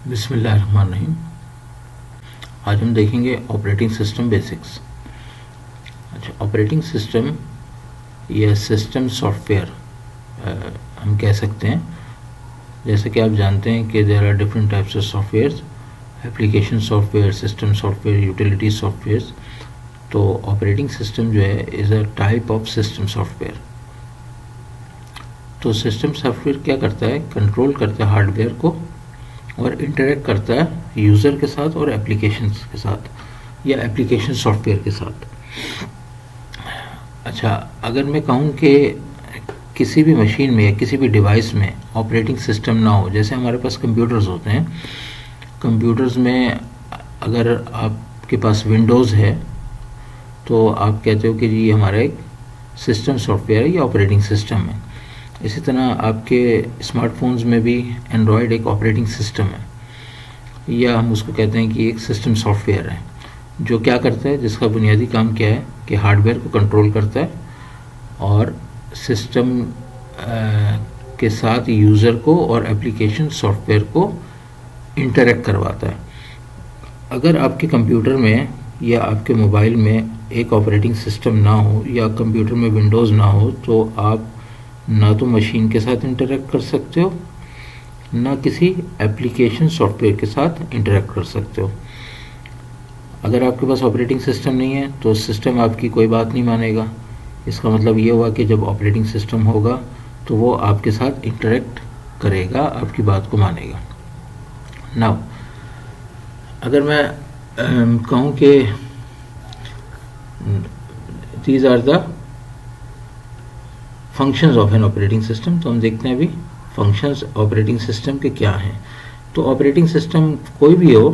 बिस्मिल्लाहिर्रहमानिर्रहीम। आज हम देखेंगे ऑपरेटिंग सिस्टम बेसिक्स। अच्छा, ऑपरेटिंग सिस्टम या सिस्टम सॉफ्टवेयर हम कह सकते हैं। जैसे कि आप जानते हैं कि there are different types of softwares, application software, system software, utility softwares. तो ऑपरेटिंग सिस्टम जो है is a type of system software. तो सिस्टम सॉफ्टवेयर क्या करता है? कंट्रोल करता है हार्डवेयर को और इंटरेक्ट करता है यूज़र के साथ और एप्लीकेशंस के साथ या एप्लीकेशन सॉफ्टवेयर के साथ। अच्छा, अगर मैं कहूँ कि किसी भी मशीन में या किसी भी डिवाइस में ऑपरेटिंग सिस्टम ना हो, जैसे हमारे पास कंप्यूटर्स होते हैं, कंप्यूटर्स में अगर आपके पास विंडोज़ है तो आप कहते हो कि जी ये हमारा एक सिस्टम सॉफ्टवेयर है या ऑपरेटिंग सिस्टम है। इसी तरह आपके स्मार्टफोन्स में भी एंड्रॉयड एक ऑपरेटिंग सिस्टम है या हम उसको कहते हैं कि एक सिस्टम सॉफ्टवेयर है जो क्या करता है, जिसका बुनियादी काम क्या है कि हार्डवेयर को कंट्रोल करता है और सिस्टम के साथ यूज़र को और एप्लीकेशन सॉफ्टवेयर को इंटरेक्ट करवाता है। अगर आपके कंप्यूटर में या आपके मोबाइल में एक ऑपरेटिंग सिस्टम ना हो या कंप्यूटर में विंडोज़ ना हो तो आप ना तो मशीन के साथ इंटरेक्ट कर सकते हो ना किसी एप्लीकेशन सॉफ्टवेयर के साथ इंटरेक्ट कर सकते हो। अगर आपके पास ऑपरेटिंग सिस्टम नहीं है तो सिस्टम आपकी कोई बात नहीं मानेगा। इसका मतलब ये हुआ कि जब ऑपरेटिंग सिस्टम होगा तो वो आपके साथ इंटरेक्ट करेगा, आपकी बात को मानेगा। नाउ अगर मैं कहूँ कि these are the functions of an operating system, तो हम देखते हैं अभी फंक्शंस ऑपरेटिंग सिस्टम के क्या हैं। तो ऑपरेटिंग सिस्टम कोई भी हो,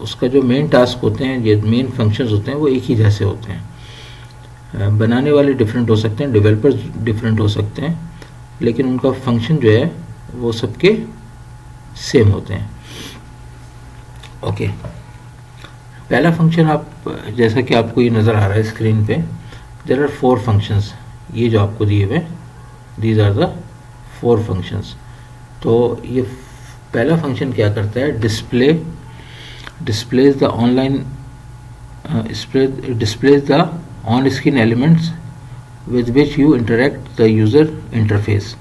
उसका जो मेन टास्क होते हैं, ये मेन फंक्शंस होते हैं, वो एक ही जैसे होते हैं। बनाने वाले डिफरेंट हो सकते हैं, डेवलपर्स डिफरेंट हो सकते हैं, लेकिन उनका फंक्शन जो है वो सबके सेम होते हैं। ओके, पहला फंक्शन आप जैसा कि आपको ये नज़र आ रहा है स्क्रीन पे, देयर आर 4 फंक्शंस। ये जो आपको दिए हुए, दीज आर द 4 फंक्शंस। तो ये पहला फंक्शन क्या करता है? Displays the online displays the on screen elements with which you interact the user interface.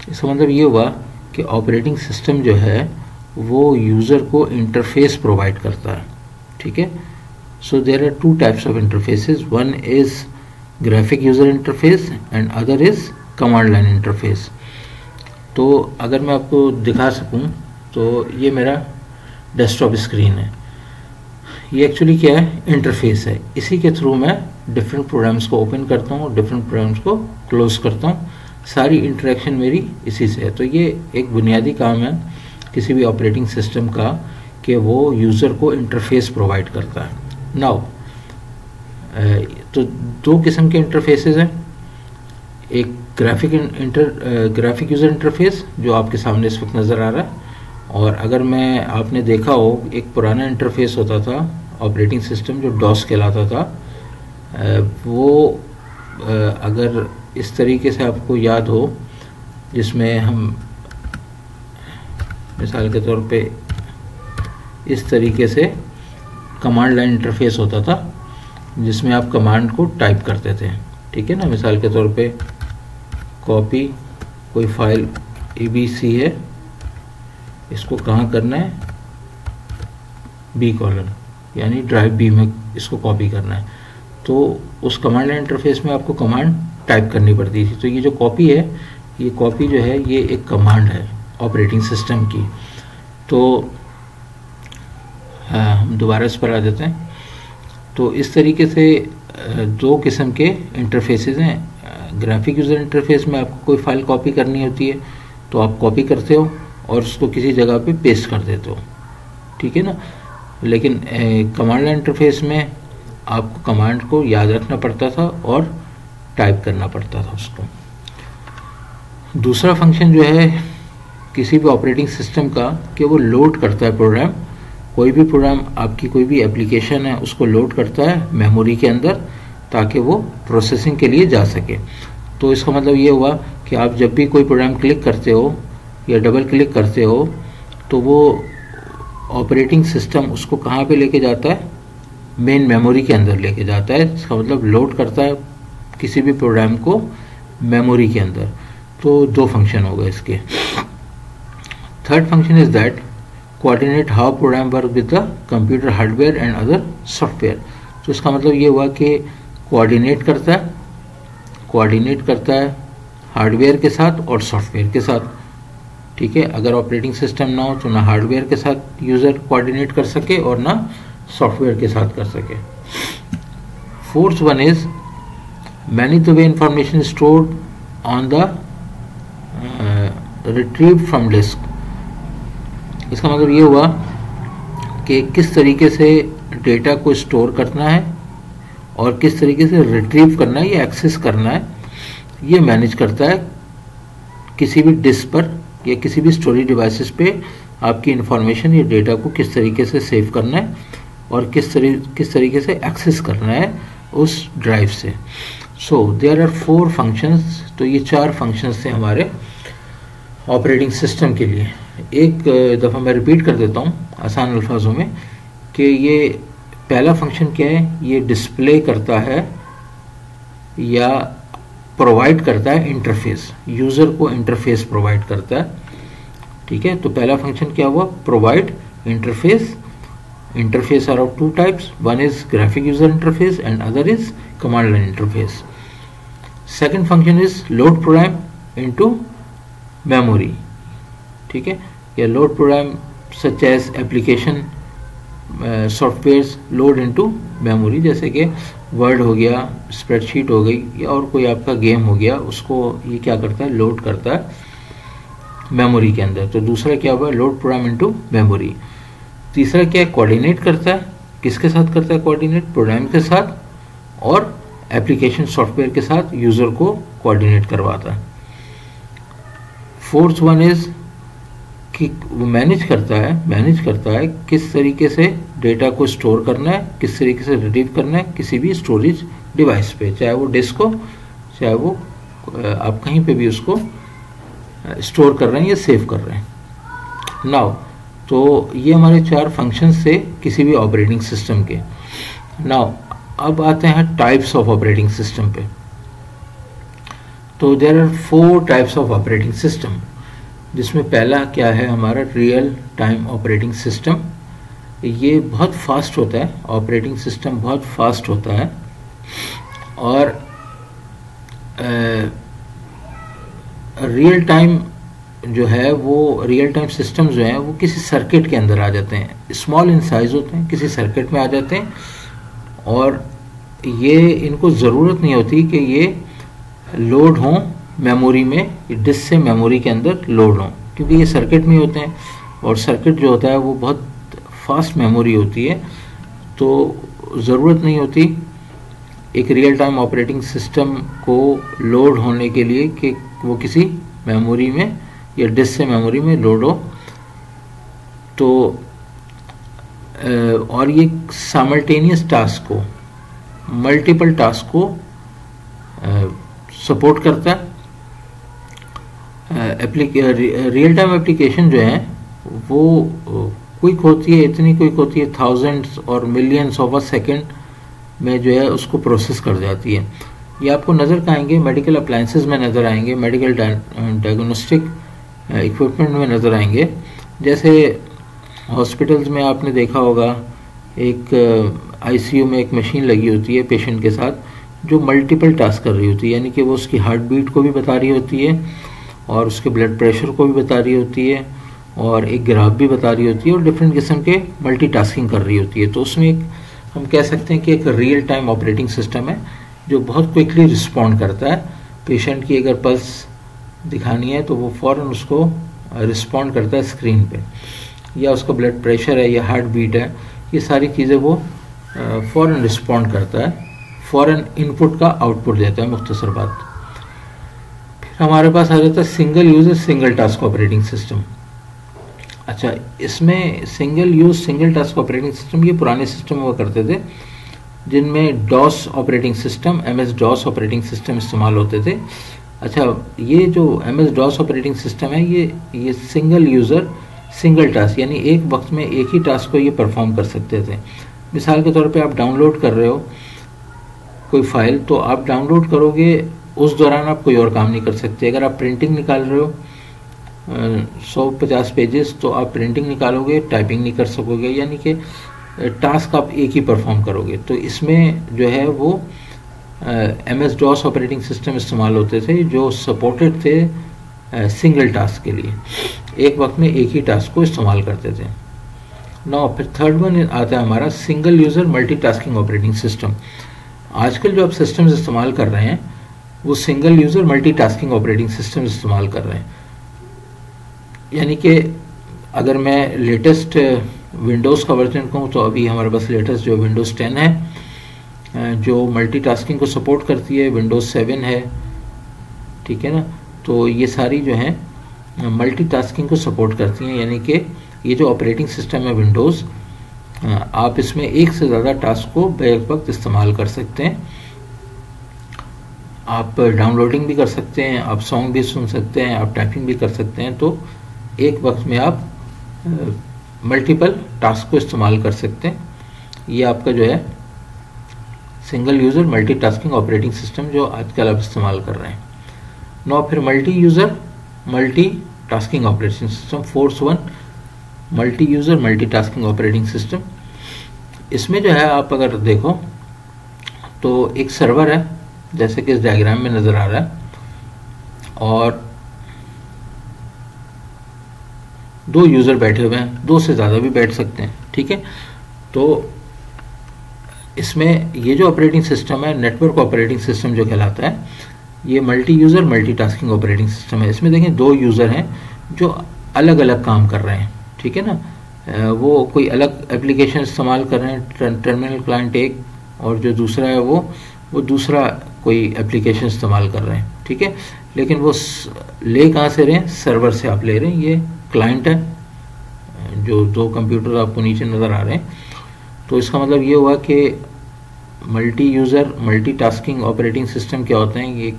इसका मतलब ये हुआ कि ऑपरेटिंग सिस्टम जो है वो यूज़र को इंटरफेस प्रोवाइड करता है। ठीक है, so there are 2 types of interfaces, one is graphic user interface and other is command line interface. तो अगर मैं आपको दिखा सकूं तो ये मेरा डेस्कटॉप स्क्रीन है। ये एक्चुअली क्या है? इंटरफेस है। इसी के थ्रू मैं डिफरेंट प्रोग्राम्स को ओपन करता हूँ, डिफरेंट प्रोग्राम्स को क्लोज करता हूँ। सारी इंटरेक्शन मेरी इसी से है। तो ये एक बुनियादी काम है किसी भी ऑपरेटिंग सिस्टम का कि वो यूज़र को इंटरफेस प्रोवाइड करता है। नाउ तो 2 किस्म के इंटरफेसेस हैं। एक ग्राफिक यूज़र इंटरफेस जो आपके सामने इस वक्त नज़र आ रहा है, और अगर मैं आपने देखा हो एक पुराना इंटरफेस होता था ऑपरेटिंग सिस्टम जो डॉस कहलाता था, वो अगर इस तरीके से आपको याद हो, जिसमें हम मिसाल के तौर पे इस तरीके से कमांड लाइन इंटरफेस होता था जिसमें आप कमांड को टाइप करते थे। ठीक है ना, मिसाल के तौर पे कॉपी कोई फाइल ABC है, इसको कहाँ करना है? B कॉलम, यानी ड्राइव B में इसको कॉपी करना है। तो उस कमांड लाइन इंटरफेस में आपको कमांड टाइप करनी पड़ती थी। तो ये जो कॉपी है, ये कॉपी जो है ये एक कमांड है ऑपरेटिंग सिस्टम की। तो हम दोबारा इस पर आ जाते हैं। तो इस तरीके से 2 किस्म के इंटरफेसेस हैं। ग्राफिक यूज़र इंटरफेस में आपको कोई फाइल कॉपी करनी होती है तो आप कॉपी करते हो और उसको किसी जगह पे पेस्ट कर देते हो। ठीक है ना, लेकिन कमांड लाइन इंटरफेस में आपको कमांड को याद रखना पड़ता था और टाइप करना पड़ता था उसको। दूसरा फंक्शन जो है किसी भी ऑपरेटिंग सिस्टम का कि वो लोड करता है प्रोग्राम। कोई भी प्रोग्राम, आपकी कोई भी एप्लीकेशन है, उसको लोड करता है मेमोरी के अंदर ताकि वो प्रोसेसिंग के लिए जा सके। तो इसका मतलब ये हुआ कि आप जब भी कोई प्रोग्राम क्लिक करते हो या डबल क्लिक करते हो तो वो ऑपरेटिंग सिस्टम उसको कहाँ पे लेके जाता है, मेन मेमोरी के अंदर लेके जाता है। इसका मतलब लोड करता है किसी भी प्रोग्राम को मेमोरी के अंदर। तो दो फंक्शन हो गए इसके। Third function is that coordinate how program work with the computer hardware and other software. तो इसका मतलब ये हुआ कि कोऑर्डिनेट करता है हार्डवेयर के साथ और सॉफ्टवेयर के साथ। ठीक है, अगर ऑपरेटिंग सिस्टम ना हो तो ना हार्डवेयर के साथ यूज़र कोऑर्डिनेट कर सके और ना सॉफ्टवेयर के साथ कर सके। Fourth one is manage the way information stored on the retrieve from disk. इसका मतलब ये हुआ कि किस तरीके से डेटा को स्टोर करना है और किस तरीके से रिट्रीव करना है या एक्सेस करना है, ये मैनेज करता है किसी भी डिस्क पर या किसी भी स्टोरेज डिवाइसेस पे आपकी इंफॉर्मेशन या डेटा को किस तरीके से सेव करना है और किस तरीके से एक्सेस करना है उस ड्राइव से। So there are 4 functions. तो ये 4 फंक्शंस थे हमारे ऑपरेटिंग सिस्टम के लिए। एक दफ़ा मैं रिपीट कर देता हूँ आसान अल्फाजों में कि ये पहला फंक्शन क्या है, ये डिस्प्ले करता है या प्रोवाइड करता है इंटरफेस, यूज़र को इंटरफेस प्रोवाइड करता है। ठीक है, तो पहला फंक्शन क्या हुआ, provide interface. Interface are of 2 types, one is graphic user interface and other is command line interface. Second function is load program into memory. ठीक है, या load program such as application softwares load into memory, जैसे कि word हो गया, spreadsheet हो गई या और कोई आपका गेम हो गया, उसको ये क्या करता है, लोड करता है मेमोरी के अंदर। तो दूसरा क्या हुआ, लोड प्रोग्राम इनटू मेमोरी। तीसरा क्या है, कोऑर्डिनेट करता है। किसके साथ करता है कोऑर्डिनेट, प्रोग्राम के साथ और एप्लीकेशन सॉफ्टवेयर के साथ यूज़र को कोऑर्डिनेट करवाता है। फोर्थ वन इज कि वो मैनेज करता है किस तरीके से डेटा को स्टोर करना है, किस तरीके से रिट्रीव करना है किसी भी स्टोरेज डिवाइस पे, चाहे वो डिस्क हो, चाहे वो आप कहीं पे भी उसको स्टोर कर रहे हैं या सेव कर रहे हैं। नाउ तो ये हमारे 4 फंक्शंस थे किसी भी ऑपरेटिंग सिस्टम के। नाउ अब आते हैं टाइप्स ऑफ ऑपरेटिंग सिस्टम पे। तो there are 4 types of operating system, जिसमें पहला क्या है हमारा रियल टाइम ऑपरेटिंग सिस्टम। ये बहुत फास्ट होता है, ऑपरेटिंग सिस्टम बहुत फास्ट होता है और रियल टाइम जो है वो रियल टाइम सिस्टम जो है वो किसी सर्किट के अंदर आ जाते हैं, स्मॉल इन साइज होते हैं, किसी सर्किट में आ जाते हैं और ये इनको ज़रूरत नहीं होती कि ये लोड हों मेमोरी में, डिस्क से मेमोरी के अंदर लोड हों, क्योंकि ये सर्किट में होते हैं और सर्किट जो होता है वो बहुत फास्ट मेमोरी होती है, तो ज़रूरत नहीं होती एक रियल टाइम ऑपरेटिंग सिस्टम को लोड होने के लिए कि वो किसी मेमोरी में या डिस्क से मेमोरी में लोड हो। तो और ये साइमल्टेनियस टास्क को, मल्टीपल टास्क को सपोर्ट करता है। रियल टाइम एप्लीकेशन जो है वो क्विक होती है, इतनी क्विक होती है, थाउजेंड्स और मिलियंस ऑफ अ सेकेंड में जो है उसको प्रोसेस कर जाती है। ये आपको नज़र कहाँ आएंगे, मेडिकल अप्लायंसेस में नज़र आएंगे, मेडिकल डायग्नोस्टिक इक्विपमेंट में नज़र आएंगे। जैसे हॉस्पिटल्स में आपने देखा होगा एक आईसीयू में एक मशीन लगी होती है पेशेंट के साथ, जो मल्टीपल टास्क कर रही होती है, यानी कि वो उसकी हार्ट बीट को भी बता रही होती है और उसके ब्लड प्रेशर को भी बता रही होती है और एक ग्राफ भी बता रही होती है और डिफरेंट किस्म के मल्टीटास्किंग कर रही होती है। तो उसमें एक हम कह सकते हैं कि एक रियल टाइम ऑपरेटिंग सिस्टम है जो बहुत क्विकली रिस्पॉन्ड करता है। पेशेंट की अगर पल्स दिखानी है तो वो फ़ौरन उसको रिस्पॉन्ड करता है स्क्रीन पे, या उसका ब्लड प्रेशर है या हार्ट बीट है, ये सारी चीज़ें वो फ़ौरन रिस्पॉन्ड करता है, फ़ौरन इनपुट का आउटपुट देता है, मुख्तसर बात। फिर हमारे पास आ जाता है single user single task operating system. अच्छा, इसमें single use single task operating system ये पुराने सिस्टम हुआ करते थे जिनमें DOS operating system, MS DOS operating system इस्तेमाल होते थे। अच्छा, ये जो MS डॉस ऑपरेटिंग सिस्टम है ये सिंगल यूज़र सिंगल टास्क, यानी एक वक्त में एक ही टास्क को ये परफॉर्म कर सकते थे। मिसाल के तौर पे आप डाउनलोड कर रहे हो कोई फाइल, तो आप डाउनलोड करोगे, उस दौरान आप कोई और काम नहीं कर सकते। अगर आप प्रिंटिंग निकाल रहे हो 150 पेजेस, तो आप प्रिंटिंग निकालोगे, टाइपिंग नहीं कर सकोगे, यानी कि टास्क आप एक ही परफॉर्म करोगे। तो इसमें जो है वो MS-DOS ऑपरेटिंग सिस्टम इस्तेमाल होते थे जो सपोर्टेड थे सिंगल टास्क के लिए, एक वक्त में एक ही टास्क को इस्तेमाल करते थे। नौ फिर थर्ड वन आता है हमारा single user multitasking operating system. आजकल जो आप सिस्टम्स इस्तेमाल कर रहे हैं वो single user multitasking operating system इस्तेमाल कर रहे हैं। यानी कि अगर मैं लेटेस्ट विंडोज़ का वर्जन कहूँ तो अभी हमारे पास लेटेस्ट जो विंडोज़ 10 है जो मल्टीटास्किंग को सपोर्ट करती है, विंडोज़ 7 है, ठीक है ना। तो ये सारी जो हैं मल्टीटास्किंग को सपोर्ट करती हैं, यानी कि ये जो ऑपरेटिंग सिस्टम है विंडोज़, आप इसमें एक से ज़्यादा टास्क को बैक वक्त इस्तेमाल कर सकते हैं। आप डाउनलोडिंग भी कर सकते हैं, आप सॉन्ग भी सुन सकते हैं, आप टाइपिंग भी कर सकते हैं। तो एक वक्त में आप मल्टीपल टास्क को इस्तेमाल कर सकते हैं। ये आपका जो है single user multitasking operating system जो आजकल आप इस्तेमाल कर रहे हैं। नौ फिर multi user multitasking operating system, fourth one multi user multitasking operating system. इसमें जो है आप अगर देखो तो एक सर्वर है जैसे कि इस डायग्राम में नज़र आ रहा है, और दो यूज़र बैठे हुए हैं, दो से ज़्यादा भी बैठ सकते हैं, ठीक है। तो इसमें ये जो ऑपरेटिंग सिस्टम है नेटवर्क ऑपरेटिंग सिस्टम जो कहलाता है, ये multi user multitasking operating system है। इसमें देखें दो यूज़र हैं जो अलग अलग काम कर रहे हैं, ठीक है ना। वो कोई अलग एप्लीकेशन इस्तेमाल कर रहे हैं, टर्मिनल क्लाइंट एक, और जो दूसरा है वो दूसरा कोई एप्लीकेशन इस्तेमाल कर रहे हैं, ठीक है। लेकिन वो ले कहाँ से रहे हैं, सर्वर से आप ले रहे हैं। ये क्लाइंट है, जो दो कंप्यूटर आपको नीचे नज़र आ रहे हैं। तो इसका मतलब ये हुआ कि multi user multitasking operating system क्या होते हैं, ये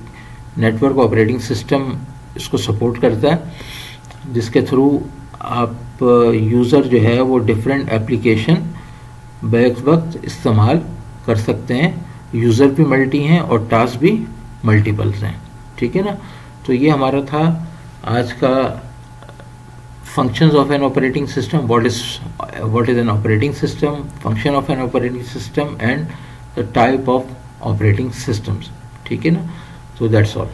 नेटवर्क ऑपरेटिंग सिस्टम इसको सपोर्ट करता है, जिसके थ्रू आप यूज़र जो है वो डिफरेंट एप्लीकेशन बैक वक्त इस्तेमाल कर सकते हैं। यूज़र भी मल्टी हैं और टास्क भी मल्टीपल्स हैं, ठीक है ना। तो ये हमारा था आज का functions of an operating system, what is an operating system, function of an operating system and the type of operating systems, ठीक है ना। So that's all.